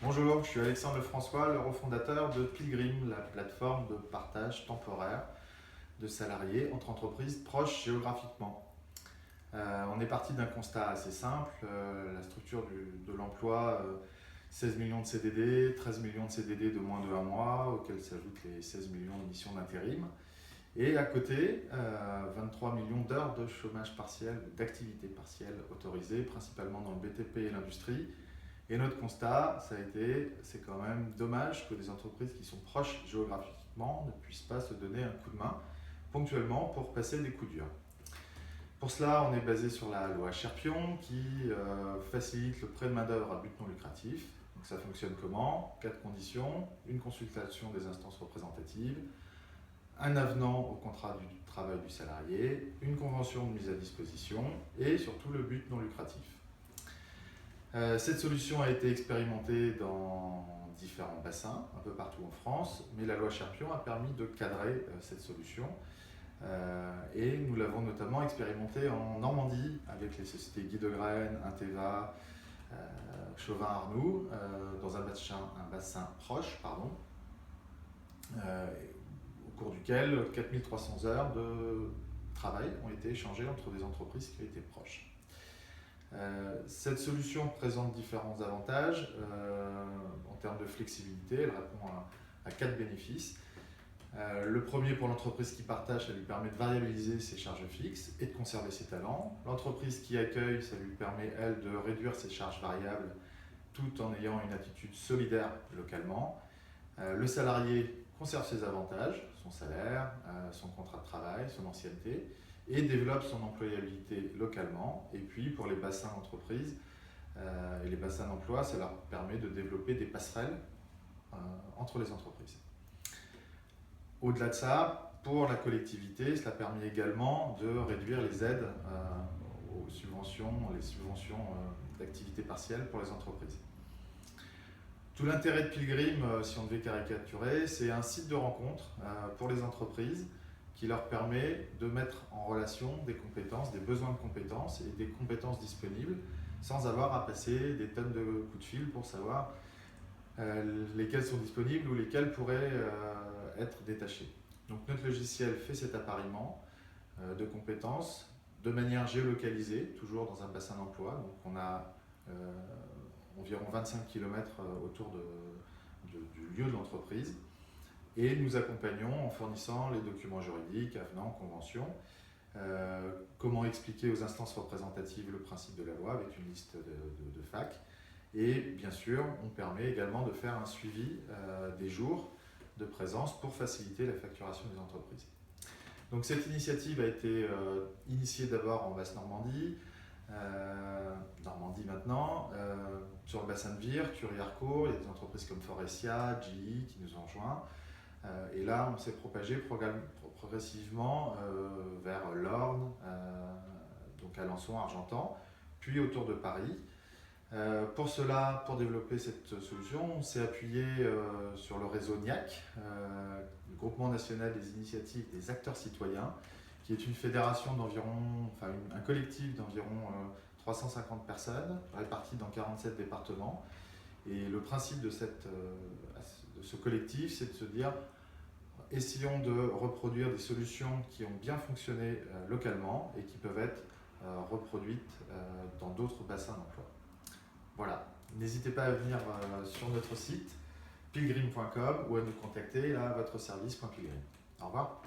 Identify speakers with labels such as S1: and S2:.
S1: Bonjour, je suis Alexandre Lefrançois, le refondateur de Pilgrim, la plateforme de partage temporaire de salariés entre entreprises proches géographiquement. On est parti d'un constat assez simple, la structure de l'emploi, 16 millions de CDD, 13 millions de CDD de moins de 1 mois, auxquels s'ajoutent les 16 millions de missions d'intérim. Et à côté, 23 millions d'heures de chômage partiel, d'activité partielle autorisées, principalement dans le BTP et l'industrie. Et notre constat, ça a été, c'est quand même dommage que des entreprises qui sont proches géographiquement ne puissent pas se donner un coup de main ponctuellement pour passer des coups durs. Pour cela, on est basé sur la loi Cherpion qui facilite le prêt de main-d'œuvre à but non lucratif. Donc ça fonctionne comment? 4 conditions: une consultation des instances représentatives, un avenant au contrat du travail du salarié, une convention de mise à disposition et surtout le but non lucratif. Cette solution a été expérimentée dans différents bassins, un peu partout en France, mais la loi Cherpion a permis de cadrer cette solution. Et nous l'avons notamment expérimentée en Normandie avec les sociétés Guy de Graine, Inteva, Chauvin-Arnoux, dans un bassin proche, au cours duquel 4300 heures de travail ont été échangées entre des entreprises qui étaient proches. Cette solution présente différents avantages en termes de flexibilité. Elle répond à 4 bénéfices. Le premier, pour l'entreprise qui partage, ça lui permet de variabiliser ses charges fixes et de conserver ses talents. L'entreprise qui accueille, ça lui permet, elle, de réduire ses charges variables tout en ayant une attitude solidaire localement. Le salarié conserve ses avantages, son salaire, son contrat de travail, son ancienneté, et développe son employabilité localement. Et puis pour les bassins d'entreprise et les bassins d'emploi, ça leur permet de développer des passerelles entre les entreprises. Au-delà de ça, pour la collectivité, cela permet également de réduire les aides aux subventions, d'activité partielle pour les entreprises. Tout l'intérêt de Pilgrim, si on devait caricaturer, c'est un site de rencontre pour les entreprises qui leur permet de mettre en relation des compétences, des besoins de compétences et des compétences disponibles sans avoir à passer des tonnes de coups de fil pour savoir lesquelles sont disponibles ou lesquelles pourraient être détachées. Donc notre logiciel fait cet appariement de compétences de manière géolocalisée, toujours dans un bassin d'emploi. Donc on a environ 25 km autour du lieu de l'entreprise. Et nous accompagnons en fournissant les documents juridiques, avenants, conventions, comment expliquer aux instances représentatives le principe de la loi avec une liste de facs. Et bien sûr, on permet également de faire un suivi des jours de présence pour faciliter la facturation des entreprises. Donc cette initiative a été initiée d'abord en Basse-Normandie, Normandie maintenant, sur le bassin de Vire, Thury-Harcourt, il y a des entreprises comme Forestia, GE qui nous ont rejoints. Et là, on s'est propagé progressivement vers l'Orne, donc Alençon, Argentan, puis autour de Paris. Pour cela, pour développer cette solution, on s'est appuyé sur le réseau NIAC, le Groupement national des initiatives des acteurs citoyens, qui est une fédération un collectif d'environ 350 personnes réparties dans 47 départements. Et le principe de ce collectif, c'est de se dire, essayons de reproduire des solutions qui ont bien fonctionné localement et qui peuvent être reproduites dans d'autres bassins d'emploi. Voilà, n'hésitez pas à venir sur notre site pilgrim.com ou à nous contacter à votre service.pilgrim. Au revoir.